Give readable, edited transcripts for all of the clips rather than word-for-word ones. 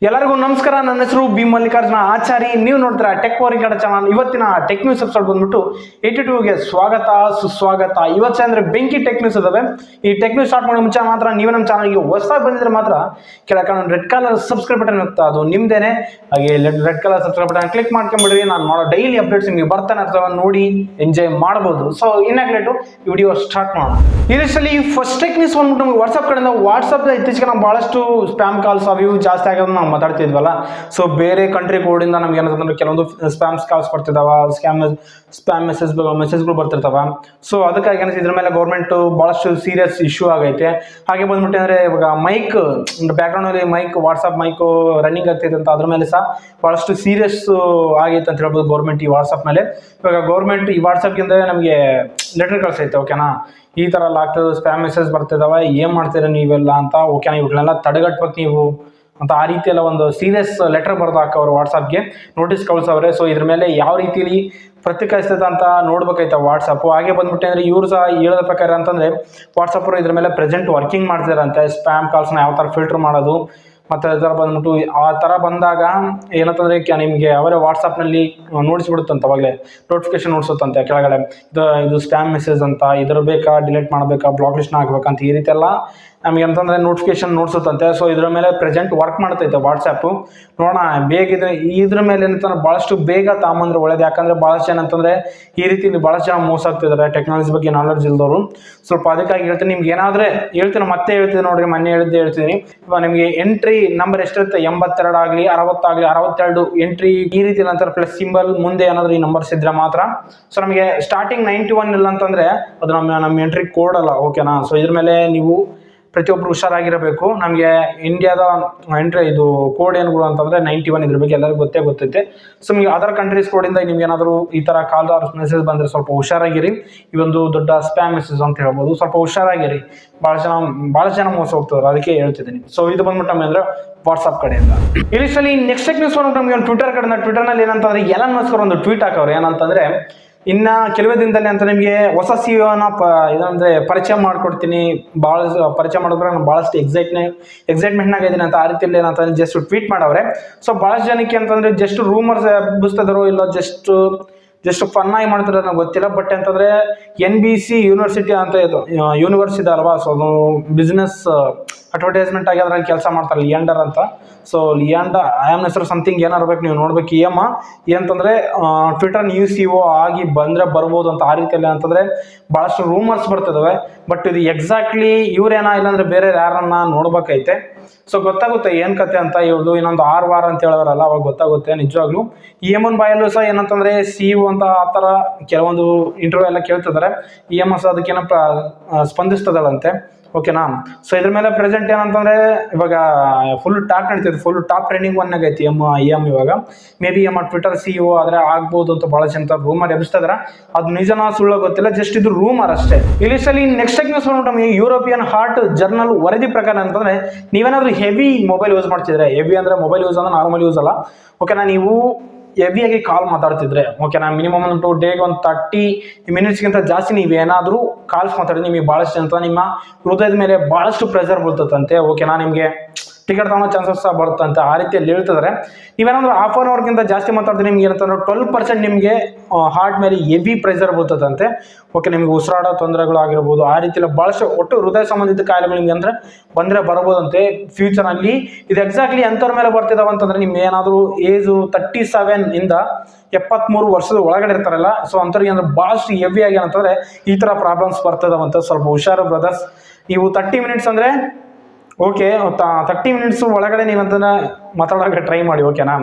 ಎಲ್ಲರಿಗೂ ನಮಸ್ಕಾರ. ನನ್ನ ಹೆಸರು ಬಿ ಮಲ್ಲಿಕಾರ್ಜುನ ಆಚಾರಿ. ನೀವು ನೋಡ್ತೀರಾ ಟೆಕ್ ಓರಿಯಂಟೆಡ್ ಚಾನಲ್. ಇವತ್ತಿನ ಟೆಕ್ ನ್ಯೂಸ್ ಎಪಿಸೋಡ್ ಬಂದ್ಬಿಟ್ಟು 82ಗೆ ಸ್ವಾಗತ ಸುಸ್ವಾಗತ. ಇವತ್ತು ಅಂದ್ರೆ ಬೆಂಕಿ ಟೆಕ್ ನ್ಯೂಸ್ ಇದಾವೆ. ಈ ಟೆಕ್ ನ್ಯೂಸ್ ಸ್ಟಾರ್ಟ್ ಮಾಡೋ ಮುಂಚೆ ಮಾತ್ರ ನೀವು ನಮ್ಮ ಚಾನಲ್ಗೆ ಹೊಸದಾಗಿ ಬಂದಿದ್ರೆ ಮಾತ್ರ ಕೆಳಗೆ ರೆಡ್ ಕಲರ್ ಸಬ್ಸ್ಕ್ರೈಬ್ ಬಟನ್ ಇರುತ್ತೆ, ಅದು ನಿಮ್ದೇನೆ. ಹಾಗೆ red colour subscribe button click ಮಾಡ್ಕೊಂಡ್ಬಿಡ್ರಿ. ನಾನು ಮಾಡೋ ಡೈಲಿ ಅಪ್ಡೇಟ್ಸ್ ನಿಮಗೆ ಬರ್ತಾನೆ ಇರ್ತವೆ, ನೋಡಿ ಎಂಜಾಯ್ ಮಾಡಬಹುದು. ಸೊ ಇನ್ನಾಗ್ಲೇಟು ಈ ವಿಡಿಯೋ ಸ್ಟಾರ್ಟ್ ಮಾಡೋಣ. ಇದರಲ್ಲಿ ಫಸ್ಟ್ ಟೆಕ್ ನ್ಯೂಸ್ ಬಂದ್ಬಿಟ್ಟು ನಮಗೆ ವಾಟ್ಸ್ಆಪ್ ಕಡೆಯಿಂದ ವಾಟ್ಸ್ಆಪ್ ಇತ್ತೀಚೆಗೆ ನಾವು ಬಹಳಷ್ಟು ಸ್ಪ್ಯಾಮ್ ಕಾಲ್ಸ್ ಅವು ಜಾಸ್ತಿ ಆಗೋದು ನಾವು ಮಾತಾಡ್ತಿದ್ವಲ್ಲ. ಸೊ ಬೇರೆ ಕಂಟ್ರಿ ಕೋಡಿಂದ ನಮ್ಗೆ ಏನಂತಂದ್ರೆ ಕೆಲವೊಂದು ಸ್ಪ್ಯಾಮ್ಸ್ ಕಾಲ್ಸ್ ಬರ್ತಿದಾವ, ಸ್ಪ್ಯಾಮ್ ಮೆಸೇಜ್ಗಳು ಬರ್ತಿರ್ತಾವ. ಸೊ ಅದಕ್ಕಾಗಿ ಏನಿದೆ ಇದ್ರ ಮೇಲೆ ಗೌರ್ಮೆಂಟ್ ಬಹಳಷ್ಟು ಸೀರಿಯಸ್ ಇಶ್ಯೂ ಆಗೈತೆ. ಹಾಗೆ ಬಂದ್ಬಿಟ್ಟು ಅಂದ್ರೆ ಇವಾಗ ಮೈಕ್ ಬ್ಯಾಕ್ ಗ್ರೌಂಡ್ ಅಲ್ಲಿ ಮೈಕ್ ವಾಟ್ಸ್ಆಪ್ ಮೈಕ್ ರನ್ನಿಂಗ್ ಆಗ್ತೈತೆ ಅಂತ ಅದ್ರ ಮೇಲೆ ಸಹ ಬಹಳಷ್ಟು ಸೀರಿಯಸ್ ಆಗೈತೆ ಅಂತ ಹೇಳ್ಬೋದು ಗೌರ್ಮೆಂಟ್ ಈ ವಾಟ್ಸ್ಆಪ್ ಮೇಲೆ. ಇವಾಗ ಗೌರ್ಮೆಂಟ್ ಈ ವಾಟ್ಸ್ಆಪ್ಗಿಂತ ನಮಗೆ ಲೆಟರ್ ಕಳ್ಸೈತೆ, ಓಕೆನಾ, ಈ ತರ ಲಾಕ್ಟು ಸ್ಪ್ಯಾಮ್ ಮೆಸೇಜ್ ಬರ್ತಿದಾವ, ಏನ್ ಮಾಡ್ತೀರಾ ನೀವೆಲ್ಲ ಅಂತ, ಓಕೆನಾ, ಇವ್ಗಳನ್ನೆಲ್ಲ ತಡೆಗಟ್ಬೇಕು ನೀವು ಅಂತ ಆ ರೀತಿ ಎಲ್ಲ ಒಂದು ಸೀರಿಯಸ್ ಲೆಟರ್ ಬರ್ದು ಹಾಕವ್ರು ವಾಟ್ಸಪ್ಗೆ, ನೋಟಿಸ್ ಕಳ್ಸವ್ರೆ. ಸೊ ಇದ್ರ ಮೇಲೆ ಯಾವ ರೀತಿಲಿ ಪ್ರತಿಕ್ರಿಯಿಸ್ತದೆ ಅಂತ ನೋಡ್ಬೇಕಾಯ್ತ ವಾಟ್ಸಪ್. ಹಾಗೆ ಬಂದ್ಬಿಟ್ಟೆ ಅಂದ್ರೆ ಇವ್ರು ಸಹ ಹೇಳೋದ ಪ್ರಕಾರ ಅಂತಂದ್ರೆ ವಾಟ್ಸಪ್ ಅವರು ಇದ್ರ ಮೇಲೆ ಪ್ರೆಸೆಂಟ್ ವರ್ಕಿಂಗ್ ಮಾಡ್ತಿದಾರಂತೆ. ಸ್ಪ್ಯಾಮ್ ಕಾಲ್ಸ್ನ ಯಾವ ತರ ಫಿಲ್ಟರ್ ಮಾಡೋದು ಮತ್ತೆ ಅದರ ಬಂದ್ಬಿಟ್ಟು ಆ ತರ ಬಂದಾಗ ಏನಂತಂದ್ರೆ ನಿಮ್ಗೆ ಅವರೇ ವಾಟ್ಸಪ್ನಲ್ಲಿ ನೋಡಿಸ್ಬಿಡುತ್ತಂತ, ಅವಾಗಲೇ ನೋಟಿಫಿಕೇಶನ್ ನೋಡ್ಸುತ್ತಂತೆ ಕೆಳಗಡೆ ಇದು ಸ್ಪ್ಯಾಮ್ ಮೆಸೇಜ್ ಅಂತ, ಇದ್ರ ಬೇಕಾ ಡಿಲೀಟ್ ಮಾಡಬೇಕಾ ಬ್ಲಾಕ್ ಲಿಸ್ಟ್ನ ಹಾಕ್ಬೇಕಂತ ಈ ರೀತಿ ಎಲ್ಲ ನಮ್ಗೆ ಅಂತಂದ್ರೆ ನೋಟಿಫಿಕೇಶನ್ ನೋಡ್ಸುತ್ತಂತೆ. ಸೊ ಇದ್ರ ಮೇಲೆ ಪ್ರೆಸೆಂಟ್ ವರ್ಕ್ ಮಾಡ್ತೈತೆ ವಾಟ್ಸಪ್. ನೋಡೋಣ ಬೇಗ ಇದ್ರ ಮೇಲೆ ಏನಂತಂದ್ರೆ ಬಹಳಷ್ಟು ಬೇಗ ತಾಂಬಂದ್ರೆ ಒಳ್ಳೇದು. ಯಾಕಂದ್ರೆ ಬಹಳಷ್ಟು ಜನ ಅಂತಂದ್ರೆ ಈ ರೀತಿ ಬಹಳಷ್ಟು ಜನ ಮೋಸ ಆಗ್ತಿದ್ದಾರೆ ಟೆಕ್ನಾಲಜಿ ಬಗ್ಗೆ ನಾಲೆಡ್ಜ್ ಇಲ್ದವರು. ಸ್ವಲ್ಪ ಅದಕ್ಕಾಗಿ ಹೇಳ್ತೀನಿ, ನಿಮ್ಗೆ ಏನಾದ್ರೆ ಹೇಳ್ತೀನಿ, ಮತ್ತೆ ಹೇಳ್ತೀನಿ ನೋಡ್ರಿ, ಮೊನ್ನೆ ಹೇಳ್ತೀನಿ. ಇವಾಗ ನಿಮಗೆ ಎಂಟ್ರಿ ನಂಬರ್ ಎಷ್ಟಿರುತ್ತೆ, 82 ಆಗಲಿ 60 ಆಗಲಿ 62 ಎಂಟ್ರಿ ಈ ರೀತಿ ನಂತರ ಪ್ಲಸ್ ಸಿಂಬಲ್ ಮುಂದೆ ಏನಾದ್ರು ಈ ನಂಬರ್ಸ್ ಇದ್ರೆ ಮಾತ್ರ. ಸೊ ನಮಗೆ ಸ್ಟಾರ್ಟಿಂಗ್ 91 ಇಲ್ಲ ಅಂತಂದ್ರೆ ಅದು ನಮ್ಮ ಎಂಟ್ರಿ ಕೋಡ್ ಅಲ್ಲ, ಓಕೆನಾ. ಸೊ ಇದ್ರ ಮೇಲೆ ನೀವು ಪ್ರತಿಯೊಬ್ಬರು ಹುಷಾರಾಗಿರಬೇಕು. ನಮಗೆ ಇಂಡಿಯಾದ ಎಂಟ್ರಿ ಇದು ಕೋಡ್ ಏನುಗಳು ಅಂತಂದ್ರೆ 91 ಇದ್ರ ಬಗ್ಗೆ ಎಲ್ಲರಿಗೂ ಗೊತ್ತೈತೆ. ಸೊ ನಿಮಗೆ ಅದರ್ ಕಂಟ್ರೀಸ್ ಕೋಡಿಂದ ನಿಮ್ಗೆ ಏನಾದರೂ ಈ ತರ ಕಾಲ್ ಮೆಸೇಜ್ ಬಂದ್ರೆ ಸ್ವಲ್ಪ ಹುಷಾರಾಗಿರಿ. ಈ ಒಂದು ದೊಡ್ಡ ಸ್ಪ್ಯಾಮ್ ಮೆಸೇಜ್ ಅಂತ ಹೇಳ್ಬೋದು, ಸ್ವಲ್ಪ ಹುಷಾರಾಗಿರಿ. ಬಹಳ ಜನ ಮೋಸ ಹೋಗ್ತಾರೆ, ಅದಕ್ಕೆ ಹೇಳ್ತಿದ್ದೀನಿ. ಸೊ ಇದು ಬಂದ್ಬಿಟ್ಟು ನಮಗೆ ಅಂದ್ರೆ ವಾಟ್ಸ್ಆಪ್ ಕಡೆಯಿಂದ. ಇಲ್ಲಿ ನೆಕ್ಸ್ಟ್ ನ್ಯೂಸ್ ಬಂದ್ಬಿಟ್ಟು ನಮಗೆ ಒಂದು ಟ್ವಿಟರ್ ಕಡೆಯಿಂದ. ಟ್ವಿಟರ್ ನಲ್ಲಿ ಏನಂತಂದ್ರೆ ಎಲಾನ್ ಮಸ್ಕ್ ಒಂದು ಟ್ವೀಟ್ ಹಾಕವ್ರು. ಏನಂತಂದ್ರೆ ಇನ್ನ ಕೆಲವೇ ದಿನದಲ್ಲಿ ಅಂತ ನಿಮಗೆ ಹೊಸ ಸಿಇಒನ ಏನಂದ್ರೆ ಪರಿಚಯ ಮಾಡ್ಕೊಡ್ತೀನಿ, ಪರಿಚಯ ಮಾಡಿದ್ರೆ ನಾನು ಬಹಳಷ್ಟು ಎಕ್ಸೈಟ್ಮೆಂಟ್ನಾಗ ಇದ್ದೀನಿ ಅಂತ ಆ ರೀತಿಯಲ್ಲಿ ಏನಂತಂದ್ರೆ ಜಸ್ಟ್ ಟ್ವೀಟ್ ಮಾಡವ್ರೆ. ಸೊ ಬಹಳಷ್ಟು ಜನಕ್ಕೆ ಅಂತಂದ್ರೆ ಜಸ್ಟ್ ರೂಮರ್ಸ್ ಹಬ್ಬಿಸ್ತಿದ್ರು, ಇಲ್ಲ ಜಸ್ಟ್ ಫನ್ ಆಗಿ ಮಾಡ್ತಾರೆ ನನಗೆ ಗೊತ್ತಿಲ್ಲ. ಬಟ್ ಅಂತಂದ್ರೆ NBC ಯೂನಿವರ್ಸಿಟಿ ಅಂತ ಇದು ಯೂನಿವರ್ಸ್ ಇದೆ ಅಲ್ವಾ. ಸೊ ಅದು ಬಿಸ್ನೆಸ್ ಅಡ್ವರ್ಟೈಸ್ಮೆಂಟ್ ಆಗಿ ಅದ್ರಲ್ಲಿ ಕೆಲಸ ಮಾಡ್ತಾರೆ, ಲಿಯಾಂಡರ್ ಅಂತ. ಸೊ ಲಿಯಾಂಡರ್ ಆಮ್ ಹೆಸರು ಸಮಥಿಂಗ್ ಏನಾರ್ಬೇಕು, ನೀವು ನೋಡ್ಬೇಕು. ಏನಂತಂದ್ರೆ ಟ್ವಿಟರ್ ನ್ಯೂ CEO ಆಗಿ ಬರ್ಬೋದು ಅಂತ ಆ ರೀತಿಯಲ್ಲಿ ಅಂತಂದ್ರೆ ಬಹಳಷ್ಟು ರೂಮರ್ಸ್ ಬರ್ತಿದಾವೆ. ಬಟ್ ಇದು ಎಕ್ಸಾಕ್ಟ್ಲಿ ಇವ್ರೇನಾ ಇಲ್ಲಾಂದ್ರೆ ಬೇರೆ ಯಾರನ್ನ ನೋಡ್ಬೇಕೈತೆ. ಸೊ ಗೊತ್ತಾಗುತ್ತೆ ಏನ್ ಕತೆ ಅಂತ. ಇವ್ರದ್ದು ಇನ್ನೊಂದು 6 ವಾರ ಅಂತ ಹೇಳೋರಲ್ಲ, ಅವಾಗ ಗೊತ್ತಾಗುತ್ತೆ ನಿಜವಾಗ್ಲೂ. EMN ಬಾಯಲ್ಲೂ ಸಹ ಏನಂತಂದ್ರೆ CEO ಅಂತ ಆ ತರ ಕೆಲವೊಂದು ಇಂಟರ್ವ್ಯೂ ಎಲ್ಲ ಕೇಳ್ತಿದ್ದಾರೆ. EMN ಸಹ ಅದಕ್ಕೇನಪ್ಪ ಸ್ಪಂದಿಸ್ತದಳಂತೆ, ಓಕೆನಾ. ಸೊ ಇದ್ರ ಮೇಲೆ ಪ್ರೆಸೆಂಟ್ ಏನಂತಂದ್ರೆ ಇವಾಗ ಫುಲ್ ಟಾಪ್ ನಡೀತಿದೆ, ಫುಲ್ ಟಾಪ್ ಟ್ರೆಂಡಿಂಗ್ ಒನ್ ಆಗೈತಿ EM ಇವಾಗ. ಮೇ ಬಿ ಟ್ವಿಟರ್ CEO ಆದ್ರೆ ಆಗ್ಬೋದು ಅಂತ ಬಹಳ ಜನ ರೂಮರ್ ಎಬ್ಬಿಸ್ತಿದಾರೆ. ಅದು ನಿಜನಾ ಸುಳ್ಳು ಗೊತ್ತಿಲ್ಲ, ಜಸ್ಟ್ ಇದು ರೂಮರ್ ಅಷ್ಟೇ. ಇಲ್ಲಿ ನೆಕ್ಸ್ಟ್ ನ್ಯೂಸ್ ನಮಗೆ ಯುರೋಪಿಯನ್ ಹಾರ್ಟ್ ಜರ್ನಲ್ ವರದಿ ಪ್ರಕಾರ ಅಂತಂದ್ರೆ ನೀವೇನಾದ್ರೂ ಹೆವಿ ಮೊಬೈಲ್ ಯೂಸ್ ಮಾಡ್ತಿದ್ರೆ, ಹೆವಿ ಅಂದ್ರೆ ಮೊಬೈಲ್ ಯೂಸ್ ಅಂದ್ರೆ ನಾರ್ಮಲ್ ಯೂಸ್ ಅಲ್ಲ, ಓಕೆನಾ, ನೀವು ಹೆವಿಯಾಗಿ ಕಾಲ್ ಮಾತಾಡ್ತಿದ್ರೆ, ಓಕೆನಾ, ಮಿನಿಮಮ್ ಒಂದು ಡೇಗೆ ಒಂದು 30 ಮಿನಿಟ್ಸ್ಗಿಂತ ಜಾಸ್ತಿ ನೀವೇನಾದ್ರೂ ಕಾಲ್ಸ್ ಮಾತಾಡಿದ್ರೆ ನಿಮಗೆ ಬಹಳಷ್ಟು ಅಂತ ನಿಮ್ಮ ಹೃದಯದ ಮೇಲೆ ಬಹಳಷ್ಟು ಪ್ರೆಷರ್ ಬೀಳ್ತದಂತೆ, ಓಕೆನಾ, ನಿಮಗೆ ಟಿಕೆಟ್ ತಗೊಳ್ಳೋ ಚಾನ್ಸಸ್ ಸಹ ಬರುತ್ತಂತೆ ಆ ರೀತಿಯಲ್ಲಿ ಹೇಳ್ತಿದ್ದಾರೆ. ನೀವೇನಾದ್ರೂ ½ ಅನ್ ಅವರ್ಗಿಂತ ಜಾಸ್ತಿ ಮಾತಾಡಿದ್ರೆ ನಿಮ್ಗೆ ಏನಂತಂದ್ರೆ 12% ನಿಮಗೆ ಹಾರ್ಟ್ ಮೇಲೆ ಹೆವಿ ಪ್ರೆಷರ್ ಬೀಳ್ತದಂತೆ. ಓಕೆ, ನಿಮ್ಗೆ ಉಸಿರಾಡೋ ತೊಂದರೆಗಳು ಆಗಿರ್ಬೋದು, ಆ ರೀತಿ ಬಹಳಷ್ಟು ಒಟ್ಟು ಹೃದಯ ಸಂಬಂಧಿತ ಕಾಯಿಲೆಗಳು ನಿಮ್ಗೆ ಅಂದ್ರೆ ಬರ್ಬೋದಂತೆ ಫ್ಯೂಚರ್ ಅಲ್ಲಿ. ಇದು ಎಕ್ಸಾಕ್ಟ್ಲಿ ಎಂಥವ್ರ ಮೇಲೆ ಬರ್ತಿದಾವ ಅಂತಂದ್ರೆ ನಿಮ್ಗೆ ಏನಾದ್ರು ಏಜು 37 ಇಂದ 73 ವರ್ಷದ ಒಳಗಡೆ ಇರ್ತಾರಲ್ಲ, ಸೊ ಅಂಥವ್ರಿಗೆ ಅಂದ್ರೆ ಬಹಳಷ್ಟು ಹೆವಿ ಆಗಿ ಏನಂತಂದ್ರೆ ಈ ತರ ಪ್ರಾಬ್ಲಮ್ಸ್ ಬರ್ತಿದಾವಂತ. ಸ್ವಲ್ಪ ಹುಷಾರು ಬ್ರದರ್ಸ್. ನೀವು 30 ಮಿನಿಟ್ಸ್ ಅಂದ್ರೆ ಓಕೆ, 30 ಮಿನಿಟ್ಸ್ ಒಳಗಡೆ ನೀವಂತ ಮಾತಾಡೋಕೆ ಟ್ರೈ ಮಾಡಿ, ಓಕೆನಾ.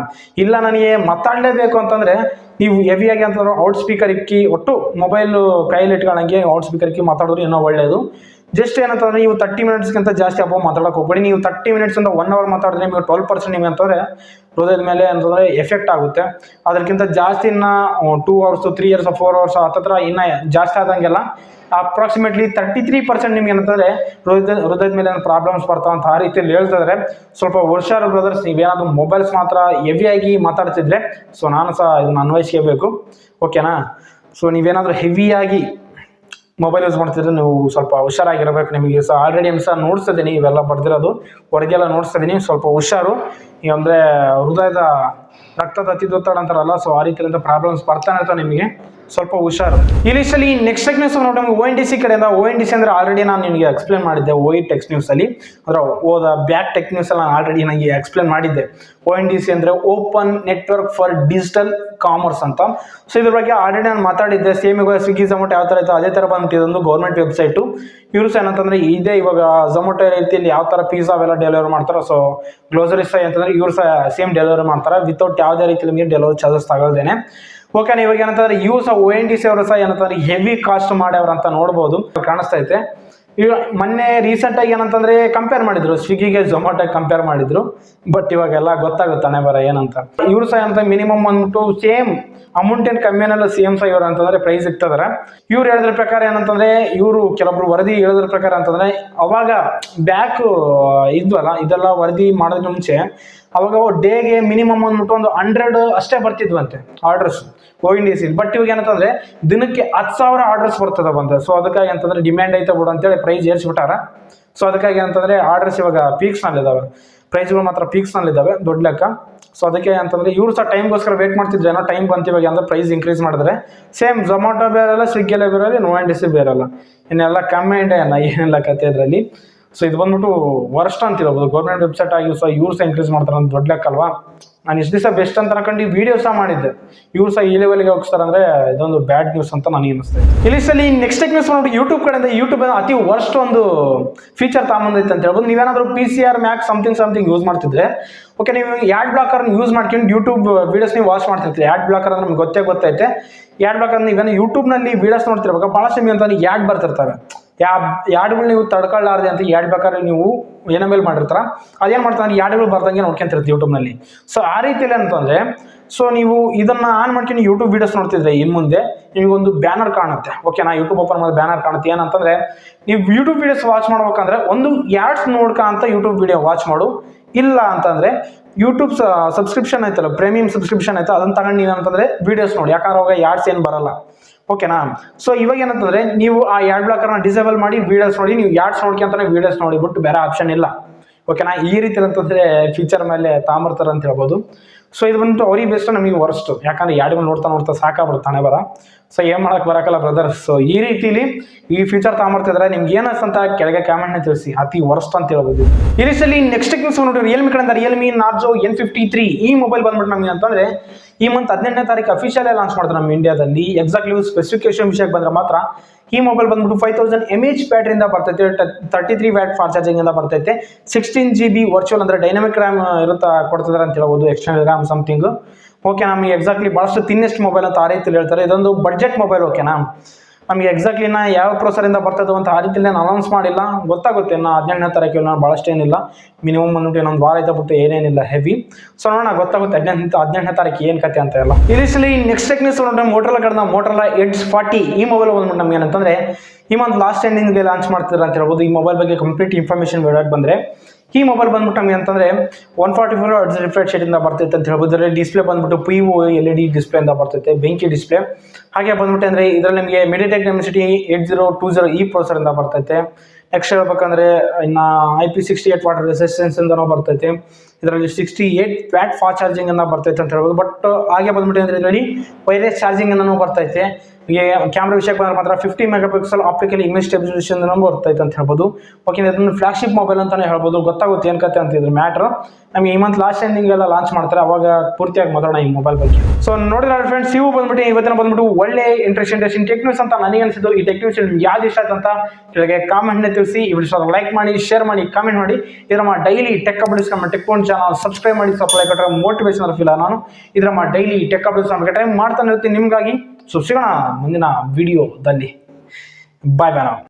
ಇಲ್ಲ ನನಗೆ ಮಾತಾಡಲೇಬೇಕು ಅಂತಂದ್ರೆ ನೀವು ಹೆವಿಯಾಗಿ ಅಂತಂದ್ರೆ ಔಟ್ ಸ್ಪೀಕರ್ ಇಕ್ಕಿ, ಒಟ್ಟು ಮೊಬೈಲ್ ಕೈಯಲ್ಲಿ ಇಟ್ಕೊಳ್ಳಂಗೆ ಔಟ್ ಸ್ಪೀಕರ್ ಇಕ್ಕಿ ಮಾತಾಡೋದು ಇನ್ನೂ ಒಳ್ಳೆಯದು. ಜಸ್ಟ್ ಏನಂತಂದ್ರೆ ನೀವು 30 ಮಿನಿಟ್ಸ್ಗಿಂತ ಜಾಸ್ತಿ ಅಬ್ಬ ಮಾತಾಡೋಕೆ ಹೋಗ್ಬೇಡಿ. ನೀವು 30 ಮಿನಿಟ್ಸ್ ಇಂದ 1 ಅವರ್ ಮಾತಾಡಿದ್ರೆ ನಿಮಗೆ 12% ನಿಮಗೆ ಅಂತಂದ್ರೆ ಹೃದಯದ ಮೇಲೆ ಅಂತಂದ್ರೆ ಎಫೆಕ್ಟ್ ಆಗುತ್ತೆ. ಅದಕ್ಕಿಂತ ಜಾಸ್ತಿ ಇನ್ನ 2 ಅವರ್ಸ್ 3 ಇಯರ್ಸ್ 4 ಅವರ್ಸ್ ಹತ್ತತ್ರ ಇನ್ನ ಜಾಸ್ತಿ ಆದಂಗೆಲ್ಲ ಅಪ್ರಾಕ್ಸಿಮೇಟ್ಲಿ 33% ನಿಮ್ಗೆ ಏನಂತಂದ್ರೆ ಹೃದಯದ ಮೇಲೆ ಪ್ರಾಬ್ಲಮ್ಸ್ ಬರ್ತಾವಂತ ಆ ರೀತಿಯಲ್ಲಿ ಹೇಳ್ತಿದ್ರೆ ಸ್ವಲ್ಪ ಹುಷಾರು ಬ್ರದರ್ಸ್. ನೀವೇನಾದ್ರು ಮೊಬೈಲ್ಸ್ ಮಾತ್ರ ಹೆವಿಯಾಗಿ ಮಾತಾಡ್ತಿದ್ರೆ, ಸೊ ನಾನು ಸಹ ಇದನ್ನ ಅನ್ವಯಿಸಬೇಕು, ಓಕೆನಾ. ಸೊ ನೀವೇನಾದ್ರೂ ಹೆವಿಯಾಗಿ ಮೊಬೈಲ್ ಯೂಸ್ ಮಾಡ್ತಿದ್ರೆ ನೀವು ಸ್ವಲ್ಪ ಹುಷಾರಾಗಿರ್ಬೇಕು. ನಿಮಗೆ ಸಹ ಆಲ್ರೆಡಿ ಸಹ ನೋಡಿಸ್ತಿದ್ದೀನಿ, ಇವೆಲ್ಲ ಬರ್ದಿರೋದು ಹೊರಗೆಲ್ಲ ನೋಡಿಸ್ತಿದ್ದೀನಿ. ಸ್ವಲ್ಪ ಹುಷಾರು, ಅಂದರೆ ಹೃದಯದ ರಕ್ತದ ಅತಿದೊತ್ತಡ ಅಂತಾರಲ್ಲ, ಸೊ ಆ ರೀತಿಯಿಂದ ಪ್ರಾಬ್ಲಮ್ಸ್ ಬರ್ತಾನೆ ಇರ್ತಾವೆ, ನಿಮಗೆ ಸ್ವಲ್ಪ ಹುಷಾರು. ಈ ಲಿಸ್ಟಲ್ಲಿ ನೆಕ್ಸ್ಟ್ ಟೆಕ್ ನ್ಯೂಸ್ ನೋಡಿ ONDC ಕಡೆಯಿಂದ. ONDC ಅಂದರೆ ಆಲ್ರೆಡಿ ನಾನು ನಿಮಗೆ ಎಕ್ಸ್ಪ್ಲೇನ್ ಮಾಡಿದ್ದೆ ಟೆಕ್ ನ್ಯೂಸಲ್ಲಿ, ಅಂದರೆ ಬ್ಯಾಕ್ ಟೆಕ್ ನ್ಯೂಸ್ ಎಲ್ಲ ಆಲ್ರೆಡಿ ನನಗೆ ಎಕ್ಸ್ಪ್ಲೇನ್ ಮಾಡಿದ್ದೆ. ONDC ಅಂದರೆ open network for digital commerce ಅಂತ. ಸೊ ಇದ್ರ ಬಗ್ಗೆ ಆಲ್ರೆಡಿ ನಾನು ಮಾತಾಡಿದ್ದೆ. ಸೇಮ್ ಇವಾಗ ಸ್ವಿಗ್ಗಿ ಝೊಮ್ಯಾಟೊ ಯಾವ ಥರ ಇತ್ತು ಅದೇ ಥರ ಬಂದ್ಬಿಟ್ಟು ಇದೊಂದು ಗೌರ್ಮೆಂಟ್ ವೆಬ್ಸೈಟು. ಇವರು ಸಹ ಏನಂತಂದರೆ ಇದೇ ಇವಾಗ ಝೊಮ್ಯಾಟೊ ರೀತಿಯಲ್ಲಿ ಯಾವ ಥರ ಪಿಜ್ಜಾ ಅವೆಲ್ಲ ಡೆಲಿವರಿ ಮಾಡ್ತಾರೆ, ಸೊ ಗ್ರೋಸರೀಸ್ ಸಹ ಅಂತಂದರೆ ಇವರು ಸಹ ಸೇಮ್ ಡೆಲಿವರಿ ಮಾಡ್ತಾರೆ ವಿತೌಟ್ ಯಾವುದೇ ರೀತಿ ನಿಮಗೆ ಡೆಲಿವರಿ ಚಾರ್ಜಸ್ ತಗೊಳ್ದೇನೆ. ಓಕೆನಾ. ಇವಾಗ ಏನಂತಂದ್ರೆ ಇವು ಸಹ ONDC ಅವರು ಸಹ ಏನಂತಂದ್ರೆ ಹೆವಿ ಕಾಸ್ಟ್ ಮಾಡ್ಯವ್ರ ಅಂತ ನೋಡ್ಬೋದು, ಕಾಣಿಸ್ತೈತೆ. ಈಗ ಮೊನ್ನೆ ರೀಸೆಂಟಾಗಿ ಏನಂತಂದ್ರೆ ಕಂಪೇರ್ ಮಾಡಿದ್ರು, ಸ್ವಿಗ್ಗಿಗೆ ಝೊಮ್ಯಾಟೋಗೆ ಕಂಪೇರ್ ಮಾಡಿದ್ರು. ಬಟ್ ಇವಾಗೆಲ್ಲ ಗೊತ್ತಾಗುತ್ತಾನೆ ಬರ ಏನಂತ. ಇವರು ಸಹ ಅಂತ ಮಿನಿಮಮ್ ಅಂದ್ಬಿಟ್ಟು ಸೇಮ್ ಅಮೌಂಟ್ ಏನು ಕಮ್ಮಿನಲ್ಲ, ಸೇಮ್ ಸಹ ಇವರು ಅಂತಂದ್ರೆ ಪ್ರೈಸ್ ಇರ್ತದಾರೆ. ಇವ್ರು ಹೇಳಿದ್ರ ಪ್ರಕಾರ ಏನಂತಂದ್ರೆ, ಇವರು ಕೆಲವೊಬ್ರು ವರದಿ ಹೇಳಿದ್ರ ಪ್ರಕಾರ ಅಂತಂದ್ರೆ, ಅವಾಗ ಬ್ಯಾಕ್ ಇದ್ವಲ್ಲ ಇದೆಲ್ಲ ವರದಿ ಮಾಡೋದಕ್ಕೆ ಮುಂಚೆ ಅವಾಗ ಡೇಗೆ ಮಿನಿಮಮ್ ಅಂದ್ಬಿಟ್ಟು ಒಂದು 100 ಅಷ್ಟೇ ಬರ್ತಿದ್ವಂತೆ ಆರ್ಡರ್ಸ್ ONDC. ಬಟ್ ಇವಾಗ ಏನಂತಂದ್ರೆ ದಿನಕ್ಕೆ 10,000 ಆರ್ಡರ್ಸ್ ಬರ್ತದೆ ಬಂದ. ಸೊ ಅದಕ್ಕಾಗಿ ಅಂತಂದ್ರೆ ಡಿಮ್ಯಾಂಡ್ ಐತೆ ಬಿಡು ಅಂತೇಳಿ ಪ್ರೈಸ್ ಏರಿಸ್ಬಿಟ್ಟಾರ. ಸೊ ಅದಕ್ಕಾಗಿ ಅಂತಂದ್ರೆ ಆರ್ಡರ್ಸ್ ಇವಾಗ ಪೀಕ್ಸ್ನಲ್ಲಿದ್ದಾವೆ, ಪ್ರೈಸ್ಗಳು ಮಾತ್ರ ಪೀಕ್ಸ್ನಲ್ಲಿದ್ದಾವೆ ದೊಡ್ಡ ಲೆಕ್ಕ. ಸೊ ಅದಕ್ಕೆ ಅಂತಂದ್ರೆ ಇವರು ಸಹ ಟೈಮ್ಗೋಸ್ಕರ ವೇಟ್ ಮಾಡ್ತಿದ್ರೇನೋ, ಟೈಮ್ ಬಂತು ಇವಾಗ ಅಂದ್ರೆ ಪ್ರೈಸ್ ಇನ್ಕ್ರೀಸ್ ಮಾಡಿದ್ರೆ. ಸೇಮ್ ಝೊಮ್ಯಾಟೊ ಬೇರೆಲ್ಲ, ಸ್ವಿಗ್ಗಿಯಲ್ಲೇ ಬೇರೆ, ONDC ಬೇರೆಲ್ಲ, ಇನ್ನೆಲ್ಲ ಕಮ್ಮಿಂಡೆ ಅಲ್ಲ, ಏನೆಲ್ಲ ಕತೆ ಇದರಲ್ಲಿ. ಸೊ ಇದು ಬಂದ್ಬಿಟ್ಟು ವರ್ಸ್ಟ್ ಅಂತ ಹೇಳ್ಬೋದು. ಗೌರ್ಮೆಂಟ್ ವೆಬ್ಸೈಟ್ ಆಗಿ ಸಹ ಇವ್ರು ಸಹ ಇನ್ಕ್ರೀಸ್ ಮಾಡ್ತಾರೆ ಅಂತ ದೊಡ್ಡ ಲೆಕ್ಕಲ್ವಾ. ನಾನು ಇಷ್ಟು ದಿವಸ ಬೆಸ್ಟ್ ಅಂತ ಅನ್ಕೊಂಡು ಈ ವಿಡಿಯೋ ಸಹ ಮಾಡಿದ್ದೆ. ಇವ್ರು ಸಹ ಈ ಲೆವೆಲ್ಗೆ ಹೋಗ್ತಾರೆ ಅಂದ್ರೆ ಇದೊಂದು ಬ್ಯಾಡ್ ನ್ಯೂಸ್ ಅಂತ ನನಗೆ ಅನಿಸ್ತದೆ. ಇಲ್ಲಿ ನೆಕ್ಸ್ಟ್ ಟೆಕ್ ನ್ಯೂಸ್ ನೋಡಿ ಯೂಟ್ಯೂಬ್ ಕಡೆಯಿಂದ. ಯೂಟ್ಯೂಬ್ ಅತಿ ವರ್ಸ್ಟ್ ಒಂದು ಫೀಚರ್ ತಗೊಂಬಂದೈತೆ ಅಂತ ಹೇಳ್ಬೋದು. ನೀವೇನಾದ್ರೂ PCR ಮ್ಯಾಕ್ ಸಮಥಿಂಗ್ ಯೂಸ್ ಮಾಡ್ತಿದ್ರೆ, ಓಕೆ, ನೀವು ಆ್ಯಡ್ ಬ್ಲಾಕರ್ ಯೂಸ್ ಮಾಡ್ಕೊಂಡು ಯೂಟ್ಯೂಬ್ ವಿಡಿಯೋಸ್ ನೀವು ವಾಚ್ ಮಾಡ್ತಿರ್ತೀರಿ. ಆ್ಯಡ್ ಬ್ಲಾಕರ್ ಅಂದ್ರೆ ನಮ್ಗೆ ಗೊತ್ತೈತೆ. ಆ್ಯಡ್ ಬ್ಲಾಕರ್ ನೀವೇನು ಯೂಟ್ಯೂಬ್ನಲ್ಲಿ ವಿಡಿಯೋಸ್ ನೋಡ್ತಿರ್ಬೇಕು, ಭಾಳಷ್ಟು ನಿಮಗೆ ಅಂತ ಆ್ಯಡ್ ಬರ್ತಿರ್ತವೆ. ಯಾಡ್ಗಳು ನೀವು ತಡ್ಕೊಳ್ಳಾರ್ದೆ ಅಂತ ಆ್ಯಡ್ ಬೇಕಾದ್ರೆ ನೀವು ಮೇಲೆ ಮಾಡಿರ್ತಾರ, ಅದೇನು ಮಾಡ್ತಾರೆ ಯಾಡ್ಗಳು ಬರ್ದಂಗೆ ನೋಡ್ಕೊಂತಿರ್ತೀವಿ ಯೂಟ್ಯೂಬ್ನಲ್ಲಿ. ಸೊ ಆ ರೀತಿಯಲ್ಲಿ ಅಂತಂದ್ರೆ, ಸೊ ನೀವು ಇದನ್ನ ಆನ್ ಮಾಡ್ಕೊಂಡು ಯೂಟ್ಯೂಬ್ ವಿಡಿಯೋಸ್ ನೋಡ್ತಿದ್ರೆ ಇನ್ನು ಮುಂದೆ ನಿಮಗೊಂದು ಬ್ಯಾನರ್ ಕಾಣುತ್ತೆ. ಓಕೆನಾ, ಯೂಟ್ಯೂಬ್ ಓಪನ್ ಮಾಡಿ ಬ್ಯಾನರ್ ಕಾಣುತ್ತೆ. ಏನಂತಂದ್ರೆ, ನೀವು ಯೂಟ್ಯೂಬ್ ವಿಡಿಯೋಸ್ ವಾಚ್ ಮಾಡ್ಬೇಕಂದ್ರೆ ಒಂದು ಯಾಡ್ಸ್ ನೋಡ್ಕೊಂತ ಯೂಟ್ಯೂಬ್ ವಿಡಿಯೋ ವಾಚ್ ಮಾಡು. ಇಲ್ಲ ಅಂತಂದ್ರೆ ಯೂಟ್ಯೂಬ್ ಸಬ್ಸ್ಕ್ರಿಪ್ಷನ್ ಆಯ್ತಲ್ಲ, ಪ್ರೀಮಿಯಂ ಸಬ್ಸ್ಕ್ರಿಪ್ಷನ್ ಆಯ್ತು, ಅದನ್ನ ತಗೊಂಡು ನೀವು ಅಂತಂದ್ರೆ ವಿಡಿಯೋಸ್ ನೋಡಿ. ಯಾಕಂದ್ರೆ ಅವಾಗ ಯಾಡ್ಸ್ ಏನು ಬರಲ್ಲ. ಓಕೆನಾ. ಸೊ ಇವಾಗ ಏನಂತಂದ್ರೆ ನೀವು ಆ ಆ್ಯಡ್ ಬ್ಲಾಕರ್ನ ಡಿಸೇಬಲ್ ಮಾಡಿ ವಿಡಿಯೋಸ್ ನೋಡಿ. ನೀವು ಯಾಡ್ಸ್ ನೋಡ್ಕೊಂತಾನೆ ವಿಡಿಯೋಸ್ ನೋಡಿ, ಬಿಟ್ಟು ಬೇರೆ ಆಪ್ಷನ್ ಇಲ್ಲ. ಓಕೆನಾ. ಈ ರೀತಿ ಅಂತಂದ್ರೆ ಫೀಚರ್ ಮೇಲೆ ತಾಂಬರ್ತಾರೆ ಅಂತ ಹೇಳ್ಬೋದು. ಸೊ ಇದು ಬಂದು ಅವ್ರಿಗೆ ಬೆಸ್ಟ್, ನಮಗೆ ವರ್ಸ್ಟ್. ಯಾಕಂದ್ರೆ ಯಾಡ್ಗಳು ನೋಡ್ತಾ ಸಾಕಾಗ್ಬಿಡ್ತಾನೆ ಬರ. ಸೊ ಏನ್ ಮಾಡಕ್ ಬರಕಲ್ಲ ಬ್ರದರ್. ಸೊ ಈ ರೀತಿಲಿ ಈ ಫೀಚರ್ ತಗೊಂಬರ್ತಿದ್ರೆ ನಿಮ್ಗೆ ಏನಂತ ಕೆಳಗೆ ಕಾಮೆಂಟ್ನ ತಿಳಿಸಿ. ಅತಿ ವರ್ಸ್ಟ್ ಅಂತ ಹೇಳ್ಬೋದು. ಈ ರೀತಿಯಲ್ಲಿ ನೆಕ್ಸ್ಟ್ ನ್ಯೂಸ್ ನೋಡಿ ರಿಯಲ್ಮಿ ಕಡೆಯಿಂದ. ರಿಯಲ್ಮಿ ನಾರ್ಜೋ N53 ಈ ಮೊಬೈಲ್ ಬಂದ್ಬಿಟ್ಟು ನಮಗೆ ಅಂತಂದ್ರೆ ಈ ಮಂತ್ 18ನೇ ತಾರೀಕು ಅಫಿಷಿಯಲ್ ಲಾಂಚ್ ಮಾಡ್ತಾರೆ ನಮ್ಮ ಇಂಡಿಯಾದಲ್ಲಿ. ಎಕ್ಸಾಕ್ಟ್ಲಿ ಸ್ಪೆಸಿಫಿಕೇಶನ್ ವಿಷಯಕ್ಕೆ ಬಂದ್ರೆ ಮಾತ್ರ ಈ ಮೊಬೈಲ್ ಬಂದ್ಬಿಟ್ಟು 5000 mAh ಬ್ಯಾಟ್ರಿಯಿಂದ ಬರ್ತೈತೆ, 33 ವ್ಯಾಟ್ ಫಾಸ್ಟ್ ಚಾರ್ಜಿಂಗ್ ಇಂದ ಬರ್ತೈತೆ, 16 GB ವರ್ಚುವಲ್ ಅಂದ್ರೆ ಡೈನಾಮಿಕ್ ರ್ಯಾಮ್ ಇರುತ್ತಾ ಕೊಡ್ತಿದ್ದಾರೆ ಅಂತ ಹೇಳ್ಬೋದು, ಎಕ್ಸ್ಟರ್ನಲ್ ರ್ಯಾಮ್ ಸಮಥಿಂಗ್. ಓಕೆ, ನಮಗೆ ಎಕ್ಸಾಕ್ಟ್ಲಿ ಭಾಳಷ್ಟು ತಿನ್ನೆಸ್ಟ್ ಮೊಬೈಲ್ ಅಂತ ಆ ರೀತಿಯಲ್ಲಿ ಹೇಳ್ತಾರೆ. ಇದೊಂದು ಬಡ್ಜೆಟ್ ಮೊಬೈಲ್. ಓಕೆನಾ, ನಮಗೆ ಎಕ್ಸಾಕ್ಟ್ಲಿ ಯಾವ ಪ್ರೊಸೆಸರಿಂದ ಬರ್ತದೆ ಅಂತ ಆ ರೀತಿಯಲ್ಲಿ ಅನೌನ್ಸ್ ಮಾಡಿಲ್ಲ. ಗೊತ್ತಾಗುತ್ತೆ ಇನ್ನು 18ನೇ ತಾರೀಕು. ನಾನು ಭಾಳಷ್ಟು ಏನಿಲ್ಲ, ಮಿನಿಮಮ್ ಬಂದ್ಬಿಟ್ಟು ಇನ್ನೊಂದು ವಾರ ಐತೆ ಬಿಟ್ಟು ಏನೇನಿಲ್ಲ ಹೆವಿ. ಸೊ ನೋಡೋಣ, ಗೊತ್ತಾಗುತ್ತೆ 18ನೇ ತಾರೀಕು ಏನು ಕತೆ ಅಂತ ಎಲ್ಲ. ಇಲ್ಲಿ ನೆಕ್ಸ್ಟ್ ಟೆಕ್ ನ್ಯೂಸ್ ನೋಡಿದ್ರೆ ಮೋಟರೋಲಾ ಕಡೆದ Motorola Edge 40 ಈ ಮೊಬೈಲ್ ಬಂದ್ಬಿಟ್ಟು ನಮ್ಗೆ ಏನಂತಂದ್ರೆ ಈ ಮಂತ್ ಲಾಸ್ಟ್ ಎಂಡಿಂಗ್ಗೆ ಲಾಂಚ್ ಮಾಡ್ತಿದ್ದಾರೆ ಅಂತ ಹೇಳ್ಬೋದು. ಈ ಮೊಬೈಲ್ ಬಗ್ಗೆ ಕಂಪ್ಲೀಟ್ ಇನ್ಫಾರ್ಮೇಷನ್ ಬೇಡಕ್ಕೆ ಬಂದ್ರೆ, ಈ ಮೊಬೈಲ್ ಬಂದ್ಬಿಟ್ಟು ನಮಗೆ ಅಂತಂದ್ರೆ 144 Hz ರಿಫ್ರೆಶ್ ರೇಟ್ ಇಂದ ಬರ್ತೈತೆ ಅಂತ ಹೇಳ್ಬೋದು. ಡಿಸ್ಪ್ಲೇ ಬಂದ್ಬಿಟ್ಟು PO LED ಡಿಸ್ಪ್ಲೇ ಇಂದ ಬರ್ತೈತೆ, ಬೆಂಕಿ ಡಿಸ್ಪ್ಲೇ. ಹಾಗೆ ಬಂದ್ಬಿಟ್ಟು ಅಂದ್ರೆ ಇದರಲ್ಲಿ ನಿಮಗೆ MediaTek Dimensity 8020 ಈ ಪ್ರೊಸೆಸರ್ ಇಂದ ಬರ್ತೈತೆ. ನೆಕ್ಸ್ಟ್ ಹೇಳ್ಬೇಕಂದ್ರೆ ಇನ್ನ IP68 ವಾಟರ್ ರೆಸಿಸ್ಟೆನ್ಸ್ ಇಂದನೂ ಬರ್ತೈತೆ. ಇದರಲ್ಲಿ 68 ವ್ಯಾಟ್ ಫಾಸ್ಟ್ ಚಾರ್ಜಿಂಗ್ ಇಂದ ಬರ್ತೈತೆ ಅಂತ ಹೇಳ್ಬೋದು. ಬಟ್ ಹಾಗೆ ಬಂದ್ಬಿಟ್ಟು ಅಂದ್ರೆ ಇದರಲ್ಲಿ ವೈರ್ಲೆಸ್ ಚಾರ್ಜಿಂಗ್ ಇಂದನೂ ಬರ್ತೈತೆ. ಕ್ಯಾಮ್ರಾ ವಿಷಯಕ್ಕೆ ಬಂದ್ರೆ ಮಾತ್ರ 50 ಮೆಗಾಪಿಕ್ಸೆಲ್ ಆಪ್ಟಿಕಲ್ ಇಮೇಜ್ ಸ್ಟೆಬಿಲೈಸೇಷನ್ ಬರ್ತೈತೆ ಅಂತ ಹೇಳ್ಬೋದು. ಓಕೆ, ಇದೊಂದು ಫ್ಲಾಗ್ಶಿಪ್ ಮೊಬೈಲ್ ಅಂತಾನೆ ಹೇಳ್ಬೋದು. ಗೊತ್ತಾಗುತ್ತೆ ಏನ್ ಕತೆ ಅಂತ ಇದ್ರ ಮ್ಯಾಟ್ರ್. ನಮಗೆ ಈ ಮಂತ್ ಲಾಸ್ಟ್ ಎಂಡಿಂಗ್ ಎಲ್ಲ ಲಾಂಚ್ ಮಾಡ್ತಾರೆ, ಅವಾಗ ಪೂರ್ತಿಯಾಗಿ ಮಾತಾಡೋಣ ಈ ಮೊಬೈಲ್ ಬಗ್ಗೆ. ಸೊ ನೋಡಿದ್ರೆ ಫ್ರೆಂಡ್ಸ್, ಇವು ಬಂದ್ಬಿಟ್ಟು ಇವತ್ತಿನ ಬಂದ್ಬಿಟ್ಟು ಒಳ್ಳೆ ಇಂಟ್ರೆಸ್ಟಿಂಗ್ ಟೆಕ್ ನ್ಯೂಸ್ ಅಂತ ನನಗೆ ಅನ್ಸಿದ್ದು. ಈ ಟೆಕ್ ನ್ಯೂಸ್ ಯಾವ್ದು ಇಷ್ಟ ಆಯ್ತು ಅಂತ ಕೆಳಗೆ ಕಾಮೆಂಟ್ ನ ತಿಳಿಸಿ. ಈ ವಿಡಿಯೋ ಲೈಕ್ ಮಾಡಿ, ಶೇರ್ ಮಾಡಿ, ಕಾಮೆಂಟ್ ಮಾಡಿ. ಇದರ ಡೈಲಿ ಟೆಕ್ ಅಪ್ಡೇಟ್ಸ್ ನಮ್ಮ ಟೆಕ್ ಪಾಯಿಂಟ್ ಚಾನಲ್ ಸಬ್ಸ್ಕ್ರೈಬ್ ಮಾಡಿ. ಸಬ್ಸ್ಕ್ರೈಬ್ ಕೊಟ್ಟರೆ ಮೋಟಿವೇಶನ್ ಫೀಲ್ ನಾನು ಇದರ ಡೈಲಿ ಟೆಕ್ ಅಪ್ಡೇಟ್ಸ್ ನಮಗೆ ಟೈಮ್ ಮಾಡ್ತಾನೆ ಇರ್ತೀನಿ ನಿಮ್ಗಾಗಿ. ಸೊ ಸಿಗೋಣ ಮುಂದಿನ ವಿಡಿಯೋದಲ್ಲಿ. ಬಾಯ್ ಬಾಯ್ ನಾವು.